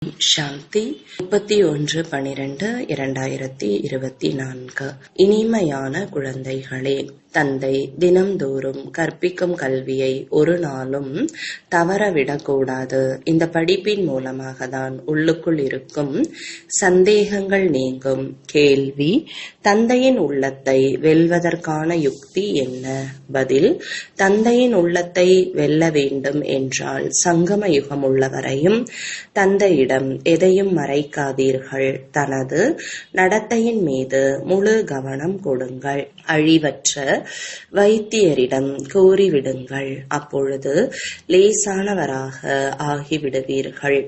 சாந்தி 31/12/2024. இனிமையான குழந்தைகளே, தந்தை தினம்தோறும் கற்பிக்கும் கல்வியை ஒரு நாளும் தவறவிடக்கூடாது. இந்த படிப்பின் மூலமாக தான் உள்ளுக்குள் இருக்கும் சந்தேகங்கள் நீங்கும். கேள்வி: தந்தையின் உள்ளத்தை வெல்வதற்கான யுக்தி என்ன? பதில்: தந்தையின் உள்ளத்தை வெல்ல வேண்டும் என்றால் சங்கம யுகம் உள்ளவரையும் தந்தையிடம் எதையும் மறைக்காதீர்கள். தனது நடத்தையின் மீது முழு கவனம் கொடுங்கள். அழிவற்ற வைத்தியரிடம் கூறிவிடுங்கள். அப்பொழுது லேசானவராக ஆகிவிடுவீர்கள்.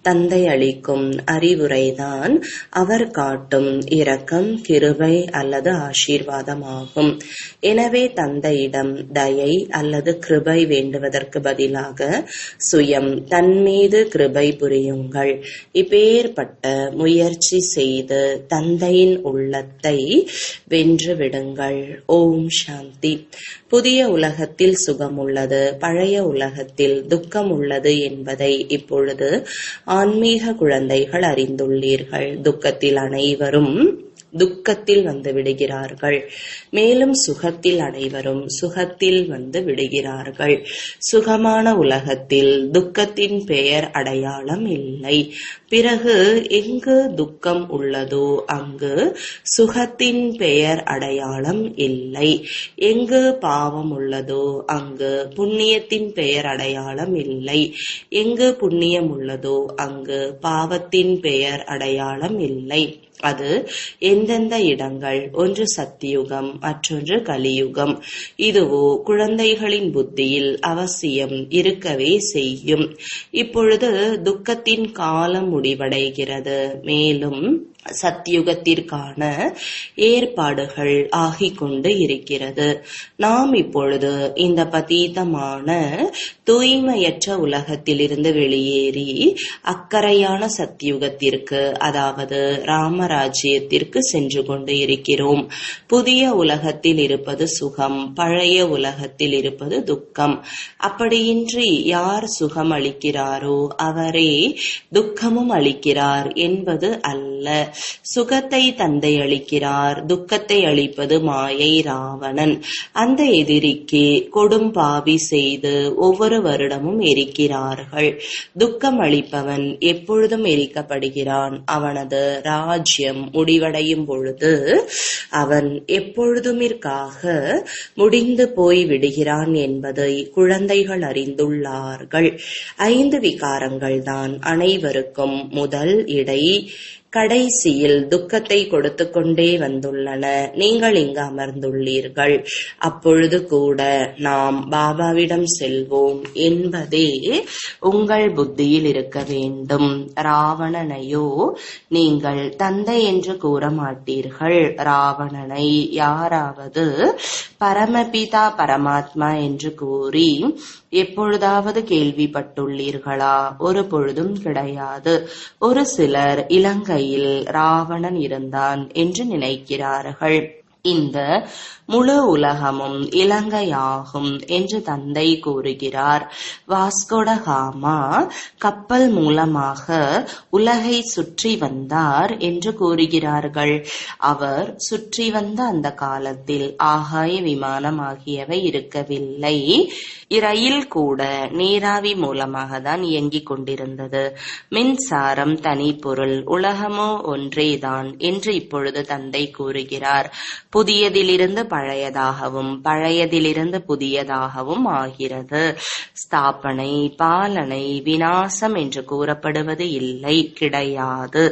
தந்தை அளிக்கும் அறிவுரைதான் அவர் காட்டும் இரக்கம், கிருபை அல்லது ஆசீர்வாதமாகும். எனவே தந்தையிடம் தயை அல்லது கிருபை வேண்டுவதற்கு பதிலாக சுயம் தன் மீது கிருபை புரியுங்கள். இப்பேற்பட்ட முயற்சி செய்து தந்தையின் உள்ளத்தை வென்று விடுங்கள். ஓம் சாந்தி. புதிய உலகத்தில் சுகம் உள்ளது, பழைய உலகத்தில் துக்கம் உள்ளது என்பதை இப்பொழுது ஆன்மீக குழந்தைகள் அறிந்துள்ளீர்கள். துக்கத்தில் வந்து விடுகிறார்கள். மேலும் சுகத்தில் அனைவரும் சுகத்தில் வந்து விடுகிறார்கள். சுகமான உலகத்தில் துக்கத்தின் பெயர் அடையாளம் இல்லை. பிறகு எங்கு துக்கம் உள்ளதோ அங்கு சுகத்தின் பெயர் அடையாளம் இல்லை. எங்கு பாவம் உள்ளதோ அங்கு புண்ணியத்தின் பெயர் அடையாளம் இல்லை. எங்கு புண்ணியம் உள்ளதோ அங்கு பாவத்தின் பெயர் அடையாளம் இல்லை. அது எந்தெந்த இடங்கள்? ஒன்று சத்தியுகம், மற்றொன்று கலியுகம். இதுவோ குழந்தைகளின் புத்தியில் அவசியம் இருக்கவே செய்யும். இப்பொழுது துக்கத்தின் காலம் முடிவடைகிறது. மேலும் சத்தியுகத்திற்கான ஏற்பாடுகள் ஆகிக்கொண்டு இருக்கிறது. நாம் இப்பொழுது இந்த பதீதமான தூய்மையற்ற உலகத்திலிருந்து வெளியேறி அக்கறையான சத்தியுகத்திற்கு, அதாவது ராமராஜ்யத்திற்கு சென்று கொண்டு இருக்கிறோம். புதிய உலகத்தில் இருப்பது சுகம், பழைய உலகத்தில் இருப்பது துக்கம். அப்படியின்றி யார் சுகம் அளிக்கிறாரோ அவரே துக்கமும் அளிக்கிறார் என்பது அல்ல. சுகத்தை தந்தை அளிக்கிறார், துக்கத்தை அளிப்பது மாயை ராவணன். அந்த எதிரிக்கு கொடும்பாவி செய்து ஒவ்வொரு வருடமும் எரிக்கிறார்கள். துக்கம் அளிப்பவன் எப்பொழுதும் எரிக்கப்படுகிறான். அவனது ராஜ்யம் முடிவடையும் பொழுது அவன் எப்பொழுதுமிற்காக முடிந்து போய் விடுகிறான் என்பதை குழந்தைகள் அறிந்துள்ளார்கள். 5 விகாரங்கள் தான் அனைவருக்கும் முதல், இடை, கடைசியில் துக்கத்தை கொடுத்து கொண்டே வந்துள்ளன. நீங்கள் இங்கு அமர்ந்துள்ளீர்கள். அப்பொழுது கூட நாம் பாபாவிடம் செல்வோம் என்பதே உங்கள் புத்தியில் இருக்க வேண்டும். ராவணனையோ நீங்கள் தந்தை என்று கூற மாட்டீர்கள். ராவணனை யாராவது பரமபிதா பரமாத்மா என்று கூறி எப்பொழுதாவது கேள்விப்பட்டுள்ளீர்களா? ஒரு பொழுதும் கிடையாது. ஒரு சிலர் இலங்கையில் ராவணன் இருந்தான் என்று நினைக்கிறார்கள். இந்த முழு உலகமும் இலங்கையாகும் என்று தந்தை கூறுகிறார். வாஸ்கோடகாமா கப்பல் மூலமாக உலகை சுற்றி வந்தார் என்று கூறுகிறார்கள். அவர் சுற்றி வந்த அந்த காலத்தில் ஆகாய விமானம் ஆகியவை இருக்கவில்லை. ரயில் கூட நீராவி மூலமாக தான் இயங்கிக் கொண்டிருந்தது. மின்சாரம் தனி பொருள், உலகமோ ஒன்றேதான் என்று இப்பொழுது தந்தை கூறுகிறார். புதியதிலிருந்து பழையதாகவும் பழையதிலிருந்து புதியதாகவும் ஆகிறது. ஸ்தாபனை, பாலனை, விநாசம் என்று கூறப்படுவது இல்லை, கிடையாது.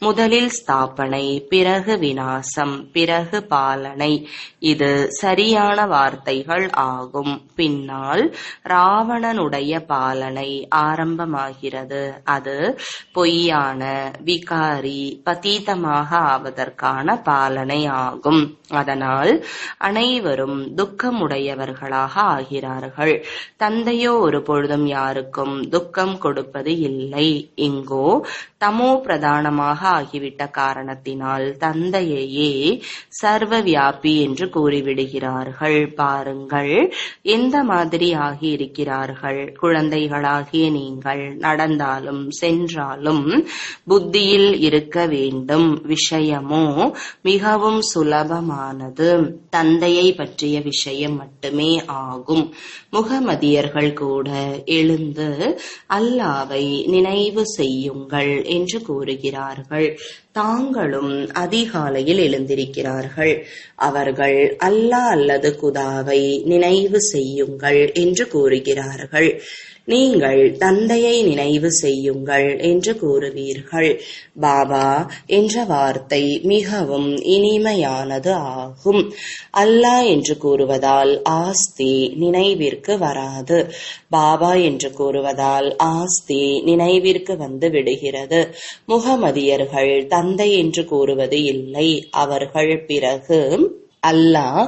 முதலில் ஸ்தாபனை, பிறகு விநாசம், பிறகு பாலனை. இது சரியான வார்த்தைகள் ஆகும். பின்னால் ராவணனுடைய பாலனை ஆரம்பமாகிறது. அது பொய்யான, விகாரி, பதீதமாக ஆவதற்கான பாலனை ஆகும். அதனால் அனைவரும் துக்கமுடையவர்களாக ஆகிறார்கள். தந்தையோ ஒரு பொழுதும் யாருக்கும் துக்கம் கொடுப்பது இல்லை. இங்கோ தமோ பிரதானமாக ஆகிவிட்ட காரணத்தினால் தந்தையையே சர்வ வியாபி என்று கூறிவிடுகிறார்கள். பாருங்கள் எந்த மாதிரி ஆகி இருக்கிறார்கள். குழந்தைகளாகிய நீங்கள் நடந்தாலும் சென்றாலும் புத்தியில் இருக்க வேண்டும். விஷயமோ மிகவும் சுலபமானது. தந்தையை பற்றிய விஷயம் மட்டுமே ஆகும். முகமதியர்கள் கூட எழுந்து அல்லாவை நினைவு செய்யுங்கள் என்று கூறுகிறார்கள். தாங்களும் அதிகாலையில் எழுந்திருக்கிறார்கள். அவர்கள் அல்லாஹ் அல்லது குதாவை நினைவு செய்யுங்கள் என்று கூறுகிறார்கள். நீங்கள் தந்தையை நினைவு செய்யுங்கள் என்று கூறுவீர்கள். பாபா என்ற வார்த்தை மிகவும் இனிமையானது ஆகும். அல்லாஹ் என்று கூறுவதால் ஆஸ்தி நினைவிற்கு வராது. பாபா என்று கூறுவதால் ஆஸ்தி நினைவிற்கு வந்து விடுகிறது. முகமதியர்கள் தந்தை என்று கூறுவது இல்லை. அவர்கள் பிறகு அல்லாஹ்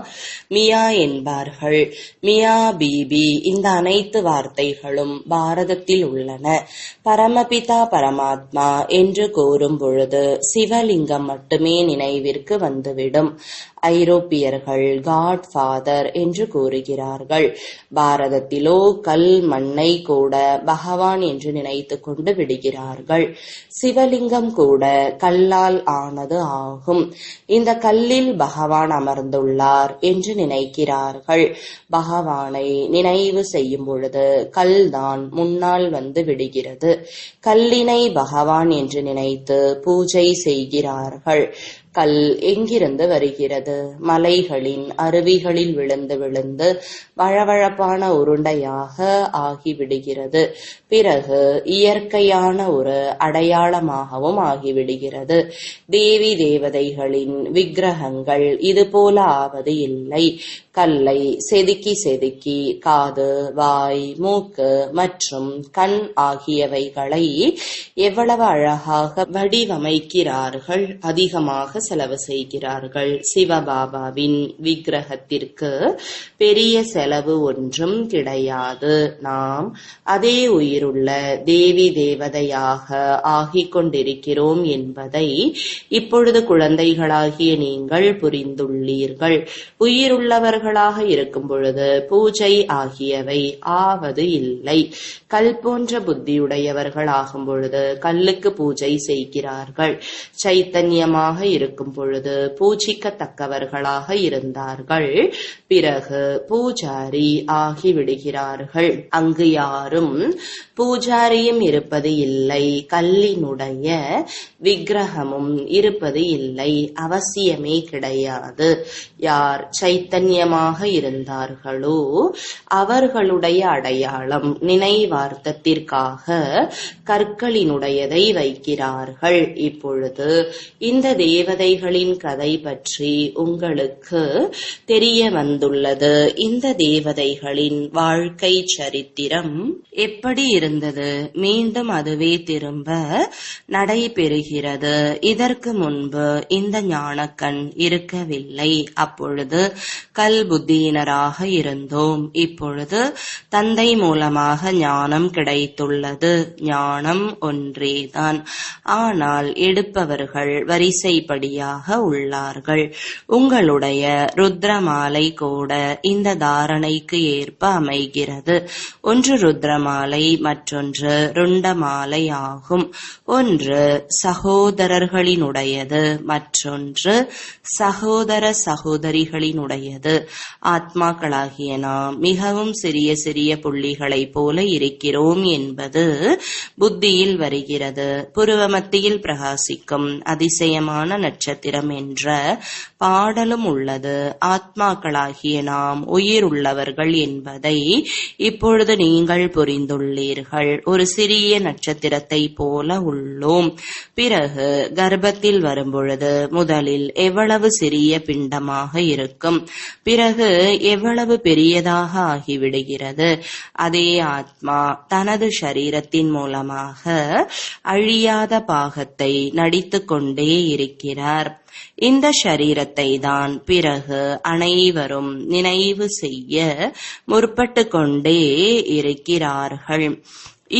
மியா என்பார்கள். மியா பீபி இந்த அனைத்து வார்த்தைகளும் பாரதத்தில் உள்ளன. பரமபிதா பரமாத்மா என்று கூறும் பொழுது சிவலிங்கம் மட்டுமே நினைவிற்கு வந்துவிடும். ஐரோப்பியர்கள் காட் ஃபாதர் என்று கூறுகிறார்கள். பாரதத்திலோ கல் மண்ணை கூட பகவான் என்று நினைத்து கொண்டு விடுகிறார்கள். சிவலிங்கம் கூட கல்லால் ஆனது ஆகும். இந்த கல்லில் பகவான் அமர்ந்துள்ளார் என்று நினைக்கிறார்கள். பகவானை நினைவு செய்யும் பொழுது கல்தான் முன்னால் வந்து விடுகிறது. கல்லினை பகவான் என்று நினைத்து பூஜை செய்கிறார்கள். கல் எங்கிருந்து வருகிறது? மலைகளின் அருவிகளில் விழுந்து விழுந்து வழவழப்பான உருண்டையாக ஆகிவிடுகிறது. பிறகு இயற்கையான ஒரு அடையாளமாகவும் ஆகிவிடுகிறது. தேவி தேவதைகளின் விக்கிரகங்கள் இதுபோல ஆவது இல்லை. கல்லை செதுக்கி செதுக்கி காது, வாய், மூக்கு மற்றும் கண் ஆகியவைகளை எவ்வளவு அழகாக வடிவமைக்கிறார்கள். அதிகமாக செலவு செய்கிறார்கள். சிவபாபாவின் விக்கிரகத்திற்கு பெரிய செலவு ஒன்றும் கிடையாது. நாம் அதே உயிருள்ள தேவி தேவதையாக ஆகிக் கொண்டிருக்கிறோம் என்பதை இப்பொழுது குழந்தைகளாகிய நீங்கள் புரிந்துள்ளீர்கள். உயிருள்ளவர்களாக இருக்கும் பொழுது பூஜை ஆகியவை ஆவது இல்லை. கல் போன்ற புத்தியுடையவர்கள் ஆகும் பொழுது கல்லுக்கு பூஜை செய்கிறார்கள். சைத்தன்யமாக இருக்கும் பொழுது பூஜிக்கத்தக்கவர்களாக இருந்தார்கள். பிறகு பூஜாரி ஆகிவிடுகிறார்கள். அங்கு யாரும் பூஜாரியும் இருப்பது இல்லை. கல்லினுடைய விக்கிரகமும் இருப்பது இல்லை. அவசியமே கிடையாது. யார் சைத்தன்யமாக இருந்தார்களோ அவர்களுடைய அடையாளம் நினைவார்த்தத்திற்காக கற்களினுடையதை வைக்கிறார்கள். இப்பொழுது இந்த தேவதைகளின் கதை பற்றி உங்களுக்கு தெரிய வந்துள்ளது. இந்த தேவதைகளின் வாழ்க்கை சரித்திரம் எப்படி இருந்தது? மீண்டும் அதுவே திரும்ப நடைபெறுகிறது. இதற்கு முன்பு இந்த ஞானக்கண் இருக்கவில்லை. அப்பொழுது கல் புத்தியினராக இருந்தோம். இப்பொழுது தந்தை மூலமாக ஞானம் கிடைத்துள்ளது. ஞானம் ஒன்றேதான். ஆனால் எடுப்பவர்கள் வரிசைப்படியாக உள்ளார்கள். உங்களுடைய ருத்ரமாலை கூட இந்த தாரணைக்கு ஏற்ப அமைகிறது. ஒன்று ருத்ரமாலை, மற்றொன்று ருண்டமாலை ஆகும். ஒன்று சகோதரர்களினுடையது, மற்றொன்று சகோதர சகோதரிகளினுடையது. ஆத்மாக்களாகிய நாம் மிகவும் சிறிய சிறிய புள்ளிகளைப் போல இருக்கிறோம் என்பது புத்தியில் வருகிறது. புருவ மத்தியில் பிரகாசிக்கும் அதிசயமான நட்சத்திரம் என்ற பாடலும் உள்ளது. ஆத்மாக்களாகிய நாம் உயிர் உள்ளவர்கள் என்பதை இப்பொழுது நீங்கள் புரிந்துள்ளீர்கள். ஒரு சிறிய நட்சத்திரத்தை போல உள்ளோம். பிறகு கர்ப்பத்தில் வரும்பொழுது முதலில் எவ்வளவு சிறிய பிண்டமாக இருக்கும். பிறகு பிறகு எவ்வளவு பெரியதாக ஆகிவிடுகிறது. அதே ஆத்மா தனது ஷரீரத்தின் மூலமாக அழியாத பாகத்தை நடித்து கொண்டே இருக்கிறார். இந்த ஷரீரத்தை தான் பிறகு அனைவரும் நினைவு செய்ய முற்பட்டு கொண்டே இருக்கிறார்கள்.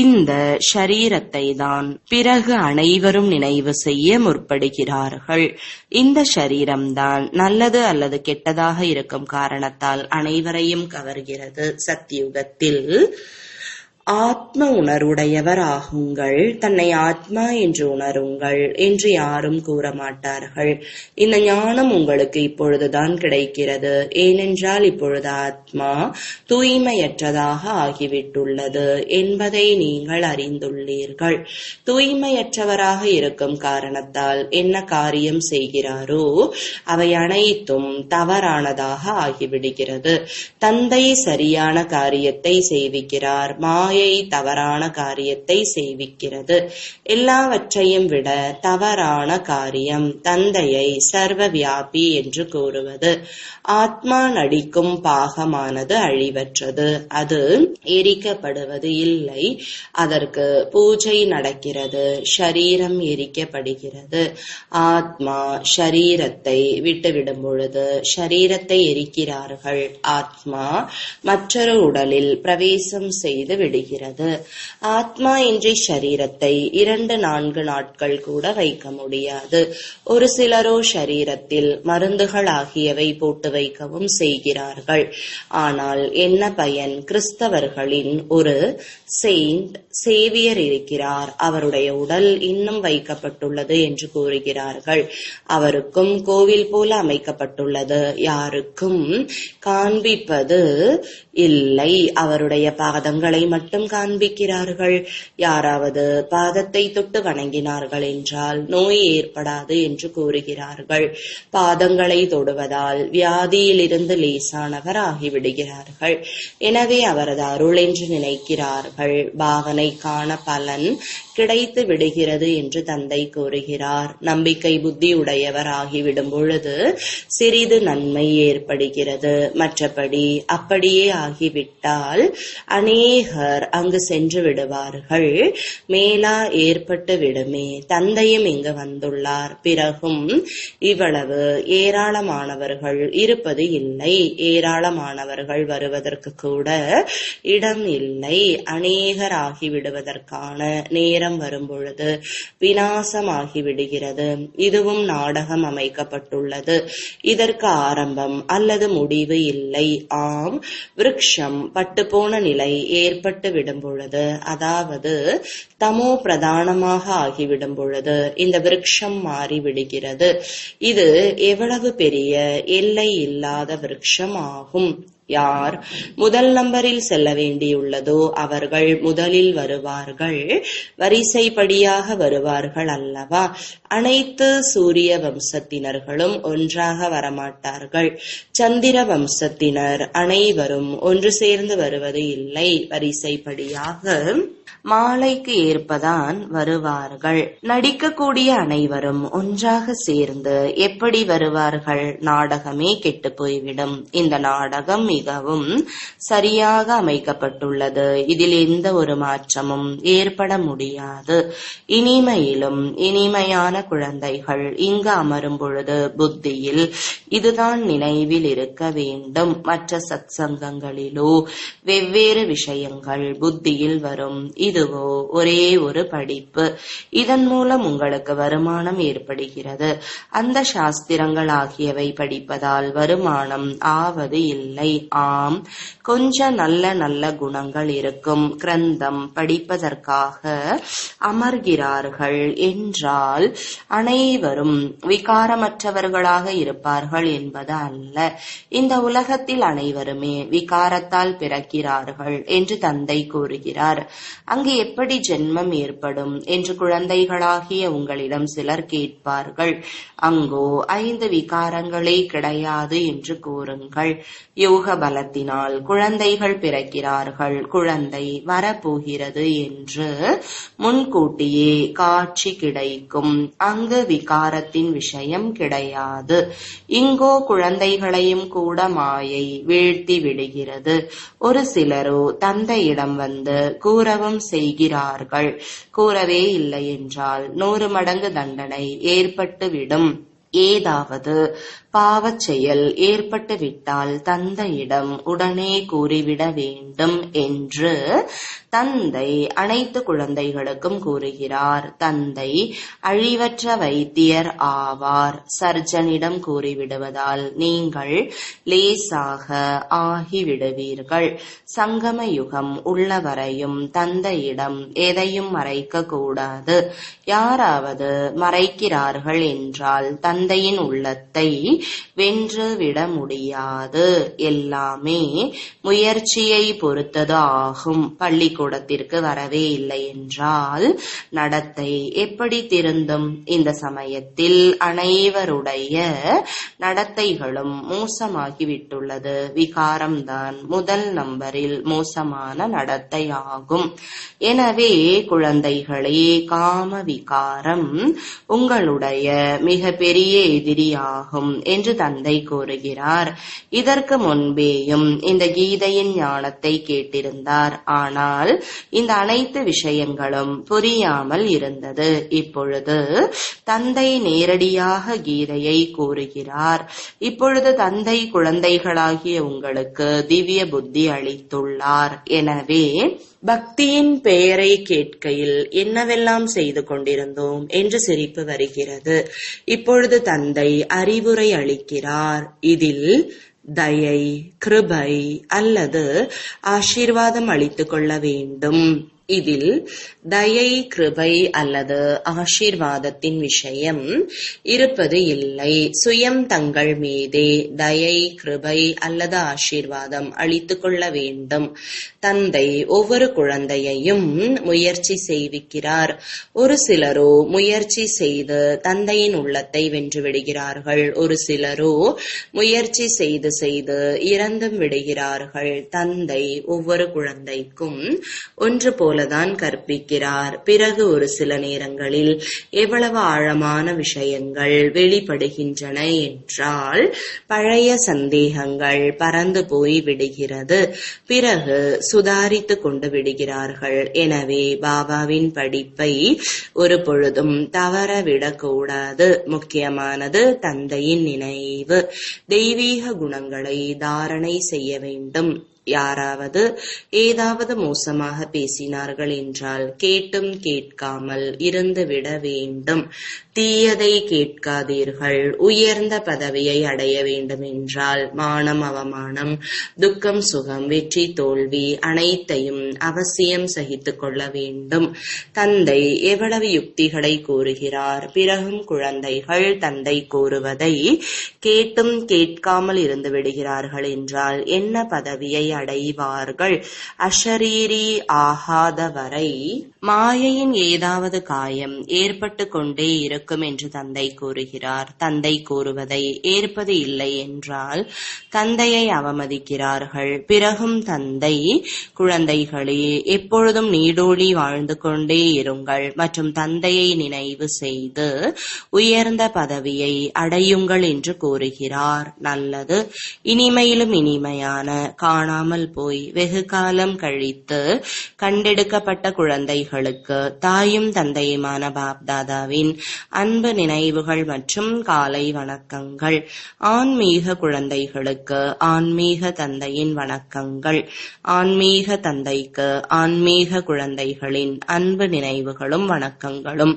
இந்த ஷரீரத்தை தான் பிறகு அனைவரும் நினைவு செய்ய முற்படுகிறார்கள். இந்த ஷரீரம்தான் நல்லது அல்லது கெட்டதாக இருக்கும் காரணத்தால் அனைவரையும் கவர்கிறது. சத்யுகத்தில் ஆத்ம உணர்வுடையவர் ஆகுங்கள், தன்னை ஆத்மா என்று உணருங்கள் என்று யாரும் கூற மாட்டார்கள். இந்த ஞானம் உங்களுக்கு இப்பொழுதுதான் கிடைக்கிறது. ஏனென்றால் இப்பொழுது ஆத்மா தூய்மையற்றதாக ஆகிவிட்டுள்ளது என்பதை நீங்கள் அறிந்துள்ளீர்கள். தூய்மையற்றவராக இருக்கும் காரணத்தால் என்ன காரியம் செய்கிறாரோ அவை அனைத்தும் தவறானதாக ஆகிவிடுகிறது. தந்தை சரியான காரியத்தை செய்விக்கிறார், மாயை தவறான காரியத்தை செய்விக்கிறது. எல்லாவற்றையும் விட தவறான காரியம் தந்தையை சர்வ வியாபி என்று கூறுவது. ஆத்மா நடிக்கும் பாகமானது அழிவற்றது, அது எரிக்கப்படுவது இல்லை. அதற்கு பூஜை நடக்கிறது, ஷரீரம் எரிக்கப்படுகிறது. ஆத்மா ஷரீரத்தை விட்டுவிடும் பொழுது ஷரீரத்தை எரிக்கிறார்கள். ஆத்மா மற்றொரு உடலில் பிரவேசம் செய்து விடுகிறது. ஆத்மா இன்றி ஷரீரத்தை 2-4 நாட்கள் கூட வைக்க முடியாது. ஒரு சிலரோ ஷரீரத்தில் மருந்துகள் ஆகியவை போட்டு வைக்கவும் செய்கிறார்கள். ஆனால் என்ன பயன்? கிறிஸ்தவர்களின் ஒரு செயின்ட் சேவியர் இருக்கிறார், அவருடைய உடல் இன்னும் வைக்கப்பட்டுள்ளது என்று கூறுகிறார்கள். அவருக்கும் கோவில் போல அமைக்கப்பட்டுள்ளது, யாருக்கும் காண்பிப்பது இல்லை. அவருடைய பாதங்களை மட்டும் காண்பிக்கிறார்கள். யாராவது பாதத்தை தொட்டு வணங்கினார்கள் என்றால் நோய் ஏற்படாது என்று கூறுகிறார்கள். பாதங்களை தொடுவதால் வியாதியிலிருந்து லேசானவர் ஆகிவிடுகிறார்கள். எனவே அவரது அருள் என்று நினைக்கிறார்கள். பாவனை காண பலன் கிடைத்து விடுகிறது என்று தந்தை கூறுகிறார். நம்பிக்கை புத்தி உடையவர் ஆகிவிடும் பொழுது சிறிது நன்மை ஏற்படுகிறது. மற்றபடி அப்படியே ஆகிவிட்டால் அநேகர் அங்கு சென்று விடுவார்கள். மேலா ஏற்பட்டு விடுமே. தந்தையும் இங்கு வந்துள்ளார், பிறகும் இவ்வளவு ஏராளமானவர்கள் இருப்பது இல்லை. ஏராளமானவர்கள் வருவதற்கு கூட இடம் இல்லை. அநேகர் ஆகிவிடுவதற்கான நேரம் வரும்பொழுது விநாசமாகிவிடுகிறது. இதுவும் நாடகம் அமைக்கப்பட்டுள்ளது. இதற்கு ஆரம்பம் அல்லது முடிவு இல்லை. ஆம், விருட்சம் பட்டுப்போன நிலை ஏற்பட்டு விடும் பொழுது, அதாவது தமோ பிரதானமாக ஆகிவிடும் பொழுது இந்த விருட்சம் மாறிவிடுகிறது. இது எவ்வளவு பெரிய எல்லை இல்லாத விருட்சம் ஆகும். யார் முதல் நம்பரில் செல்ல வேண்டியுள்ளதோ அவர்கள் முதலில் வருவார்கள். வரிசைப்படியாக வருவார்கள் அல்லவா? அனைத்து சூரிய வம்சத்தினர்களும் ஒன்றாக வரமாட்டார்கள். சந்திர வம்சத்தினர் அனைவரும் ஒன்று சேர்ந்து வருவது இல்லை. வரிசைப்படியாக மாலைக்கு ஏற்பதான் வருவார்கள். நடிக்கக்கூடிய அனைவரும் ஒன்றாக சேர்ந்து எப்படி வருவார்கள்? நாடகமே கெட்டு போய்விடும். இந்த நாடகம் மிகவும் சரியாக அமைக்கப்பட்டுள்ளது. இதில் எந்த ஒரு மாற்றமும் ஏற்பட முடியாது. இனிமையிலும் இனிமையான குழந்தைகள் இங்கு அமரும் பொழுது புத்தியில் இதுதான் நினைவில் இருக்க வேண்டும். மற்ற சத்சங்கங்களிலோ வெவ்வேறு விஷயங்கள் புத்தியில் வரும். இதுவோ ஒரே ஒரு படிப்பு. இதன் மூலம் உங்களுக்கு வருமானம் ஏற்படுகிறது. அந்த சாஸ்திரங்கள் ஆகியவை படிப்பதால் வருமானம் ஆவது இல்லை. ஆம், கொஞ்சம் நல்ல நல்ல குணங்கள் இருக்கும். கிரந்தம் படிப்பதற்காக அமர்கிறார்கள் என்றால் அனைவரும் விகாரமற்றவர்களாக இருப்பார்கள் என்பது அல்ல. இந்த உலகத்தில் அனைவருமே விகாரத்தால் பிறக்கிறார்கள் என்று தந்தை கூறுகிறார். அங்கு எப்படி ஜென்மம் ஏற்படும் என்று குழந்தைகளாகிய உங்களிடம் சிலர் கேட்பார்கள். அங்கோ 5 விகாரங்களே கிடையாது என்று கூறுங்கள். யோக பலத்தினால் குழந்தைகள் பிறக்கிறார்கள், குழந்தை வரப்போகிறது என்று முன்கூட்டியே காட்சி கிடைக்கும். அங்கு விகாரத்தின் விஷயம் கிடையாது. இங்கோ குழந்தைகளையும் கூட மாயை வீழ்த்தி விடுகிறது. ஒரு சிலரோ தந்தையிடம் வந்து கூறவும் செய்கிறார்கள். கூறவே இல்லை என்றால் 100 மடங்கு தண்டனை ஏற்பட்டுவிடும். ஏதாவது பாவச் செயல் ஏற்பட்டு விட்டால் தந்தையிடம் உடனே கூறிவிட வேண்டும் என்று தந்தை அனைத்து குழந்தைகளுக்கும் கூறுகிறார். தந்தை அழிவற்ற வைத்தியர் ஆவார். சர்ஜனிடம் கூறிவிடுவதால் நீங்கள் லேசாக ஆகிவிடுவீர்கள். சங்கம யுகம் உள்ளவரையும் தந்தையிடம் எதையும் மறைக்க கூடாது. யாராவது மறைக்கிறார்கள் என்றால் தந்தையின் உள்ளத்தை வென்று விட முடியாது. எல்லாமே முயற்சியை பொறுத்தது ஆகும். பள்ளிக்கூடத்திற்கு வரவே இல்லை என்றால் நடத்தை எப்படி திருந்தும்? இந்த சமயத்தில் அனைவருடைய நடத்தைகளும் மோசமாகிவிட்டுள்ளது. விகாரம்தான் முதல் நம்பரில் மோசமான நடத்தை ஆகும். எனவே குழந்தைகளே, காம விகாரம் உங்களுடைய மிக பெரிய எதிரியாகும் என்று தந்தை கூறுகிறார். இதற்கு முன்பேயும் இந்த கீதையின் ஞானத்தை கேட்டிருந்தார். ஆனால் இந்த அனைத்து விஷயங்களும் புரியாமல் இருந்தது. இப்பொழுது தந்தை நேரடியாக கீதையை கூறுகிறார். இப்பொழுது தந்தை குழந்தைகளாகிய உங்களுக்கு திவ்ய புத்தி அளித்துள்ளார். எனவே பக்தியின் பெயரை கேட்கையில் என்னவெல்லாம் செய்து கொண்டிருந்தோம் என்று சிரிப்பு வருகிறது. இப்பொழுது தந்தை அறிவுரை அளிக்கிறார். இதில் தயை, கிருபை அல்லது ஆசீர்வாதம் அளித்துக் கொள்ள வேண்டும். இதில் தயை, கிருபை அல்லது ஆசீர்வாதத்தின் விஷயம் இருப்பது இல்லை. சுயம் தங்கள் மீதே தயை, கிருபை அல்லது ஆசீர்வாதம் அளித்துக் கொள்ள வேண்டும். தந்தை ஒவ்வொரு குழந்தையையும் முயற்சி செய்விக்கிறார். ஒரு சிலரோ முயற்சி செய்து தந்தையின் உள்ளத்தை வென்று விடுகிறார்கள். ஒரு சிலரோ முயற்சி செய்து செய்து இறந்தும் விடுகிறார்கள். தந்தை ஒவ்வொரு குழந்தைக்கும் ஒன்று போலதான் கற்பிக்கிறார். பிறகு ஒரு சில நேரங்களில் எவ்வளவு ஆழமான விஷயங்கள் வெளிப்படுகின்றன என்றால் பழைய சந்தேகங்கள் பறந்து போய் விடுகிறது. பிறகு சுதாரித்து கொண்டு விடுகிறார்கள். எனவே பாபாவின் படிப்பை ஒரு பொழுதும் தவறவிடக்கூடாது. முக்கியமானது தந்தையின் நினைவு. தெய்வீக குணங்களை தாரணை செய்ய வேண்டும். யாராவது ஏதாவது மோசமாக பேசினார்கள் என்றால் கேட்டும் கேட்காமல் இருந்துவிட வேண்டும். தீயதை கேட்காதீர்கள். உயர்ந்த பதவியை அடைய வேண்டும் என்றால் மானம், அவமானம், துக்கம், சுகம், வெற்றி, தோல்வி அனைத்தையும் அவசியம் சகித்துக் கொள்ள வேண்டும். தந்தை எவ்வளவு யுக்திகளை கூறுகிறார். பிறகும் குழந்தைகள் தந்தை கூறுவதை கேட்டும் கேட்காமல் இருந்து விடுகிறார்கள் என்றால் என்ன பதவியை அடைவார்கள்? அஷரீரி ஆகாத வரை மாயையின் ஏதாவது காயம் ஏற்பட்டு கொண்டே இருக்கும் என்று தந்தை கூறுகிறார். தந்தை கூறுவதை ஏற்பது இல்லை என்றால் தந்தையை அவமதிக்கிறார்கள். பிறகும் தந்தை, குழந்தைகளே, எப்பொழுதும் நீடோழி வாழ்ந்து கொண்டே இருங்கள் மற்றும் தந்தையை நினைவு செய்து உயர்ந்த பதவியை அடையுங்கள் என்று கூறுகிறார். நல்லது. இனிமையிலும் இனிமையான காணாமல் போய் வெகு காலம் கழித்து கண்டெடுக்கப்பட்ட குழந்தைகளுக்கு தாயும் தந்தையுமான பாப்தாதாவின் அன்பு நினைவுகள் மற்றும் காலை வணக்கங்கள். ஆன்மீக குழந்தைகளுக்கு ஆன்மீக தந்தையின் வணக்கங்கள். ஆன்மீக தந்தைக்கு ஆன்மீக குழந்தைகளின் அன்பு நினைவுகளும் வணக்கங்களும்.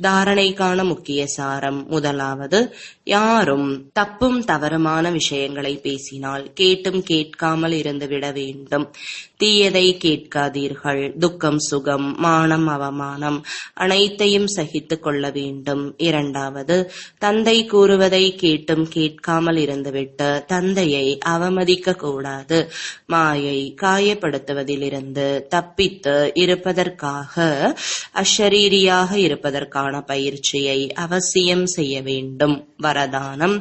தாரணைக்கான முக்கிய சாரம். முதலாவது, யாரும் தப்பும் தவறுமான விஷயங்களை பேசினால் கேட்டும் கேட்காமல் இருந்துவிட வேண்டும். தீயதை கேட்காதீர்கள். துக்கம் சுகம் மானம் அவமானம் அனைத்தையும் சகித்துக் கொள்ள வேண்டும். 2வது, தந்தை கூறுவதை கேட்டும் கேட்காமல் இருந்துவிட்டு தந்தையை அவமதிக்க கூடாது. மாயை காயப்படுத்துவதிலிருந்து தப்பித்து இருப்பதற்காக அஷரீரியாக இருப்பதற்கான பயிற்சியை அவசியம் செய்ய வேண்டும். வரதானம்: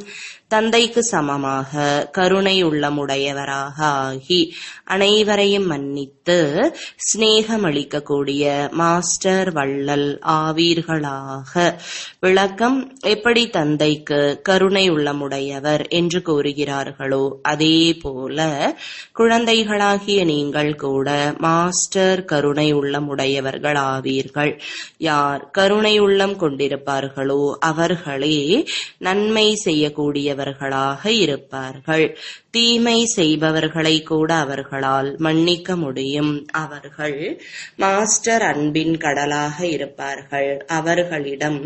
தந்தைக்கு சமமாக கருணை உள்ளமுடையவராக ஆகி அனைவரையும் மன்னித்து சிநேகமளிக்கக்கூடிய மாஸ்டர் வள்ளல் ஆவீர்களாக. விளக்கம்: எப்படி தந்தைக்கு கருணை உள்ளமுடையவர் என்று கூறுகிறார்களோ அதே போல குழந்தைகளாகிய நீங்கள் கூட மாஸ்டர் கருணை உள்ளமுடையவர்கள் ஆவீர்கள். யார் கருணை உள்ளம் கொண்டிருப்பார்களோ அவர்களே நன்மை செய்யக்கூடியவர்களாக இருப்பார்கள். தீமை செய்பவர்களை கூட அவர்களால் மன்னிக்க முடியும். அவர்கள் மாஸ்டர் அன்பின் கடலாக இருப்பார்கள். அவர்களிடம்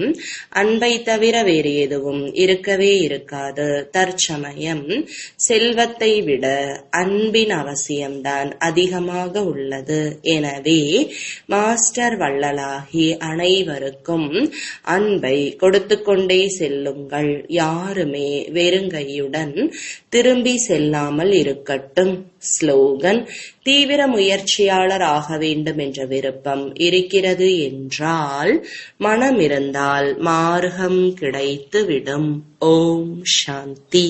அன்பை தவிர வேறு எதுவும் இருக்கவே இருக்காது. தற்சமயம் செல்வத்தை விட அன்பின் அவசியம்தான் அதிகமாக உள்ளது. எனவே மாஸ்டர் வள்ளலாகி அனைவருக்கும் அன்பை கொடுத்து கொண்டே செல்லுங்கள். யாருமே வெறுங்கையுடன் திரும்பி செல்லாமல் இருக்கட்டும். ஸ்லோகன்: தீவிர முயற்சியாளர் ஆக வேண்டும் என்ற விருப்பம் இருக்கிறது என்றால் மனம் இருந்தால் மார்க்கம் கிடைத்துவிடும். ஓம் சாந்தி.